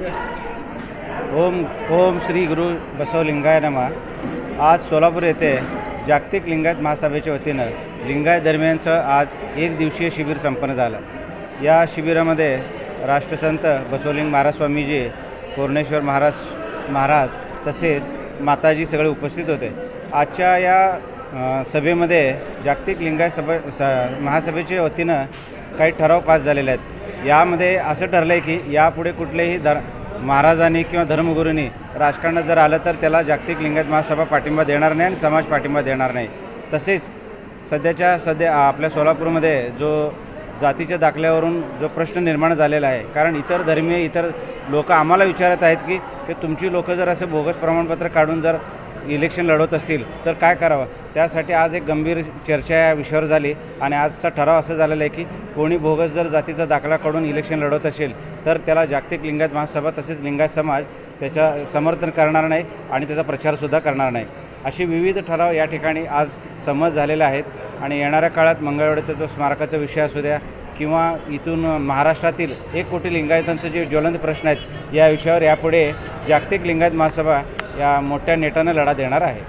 ओम ओम श्री गुरु बसवलिंगाय नमः। आज सोलापूर येथे जागतिक लिंगायत महासभेच्या वतीनं लिंगायत दरम्यानचं आज एक दिवसीय शिबिर संपन्न झालं। या शिबिरामध्ये राष्ट्रसंत बसवलिंग महाराज स्वामीजी, कोरणेश्वर महाराज तसेच माताजी सगळे उपस्थित होते। आजच्या या सभेमध्ये जागतिक लिंगायत महासभेच्या वतीनं काही ठराव पास झालेले आहेत। यामध्ये असं ठरलं आहे की यापुढे कुठलेही महाराजांनी किंवा धर्मगुरूंनी राजकारणात जर आलं तर त्याला जागतिक लिंगायत महासभा पाठिंबा देणार नाही आणि समाज पाठिंबा देणार नाही। तसेच सध्या आपल्या सोलापूरमध्ये जो जातीच्या दाखल्यावरून जो प्रश्न निर्माण झालेला आहे, कारण इतर लोक आम्हाला विचारत आहेत की तुमची लोक जर असं बोगस प्रमाणपत्र काढून जर इलेक्शन लढवत असतील तर काय करावं। त्यासाठी आज एक गंभीर चर्चा या विषयावर झाली आणि आजचा ठराव असं झालेला आहे की कोणी बोगस जर जातीचा दाखला काढून इलेक्शन लढवत असेल तर त्याला जागतिक लिंगायत महासभा तसेच लिंगायत समाज त्याचा समर्थन करणार नाही आणि त्याचा प्रचारसुद्धा करणार नाही। अशी विविध ठराव या ठिकाणी आज संमत झालेले आहेत आणि येणाऱ्या काळात मंगळवेढ्याचा जो स्मारकाचा विषय असू द्या किंवा इथून महाराष्ट्रातील 1 कोटी लिंगायतांचे जे ज्वलंत प्रश्न आहेत या विषयावर यापुढे जागतिक लिंगायत महासभा या मोठ्या नेटानं लढा देणार आहे।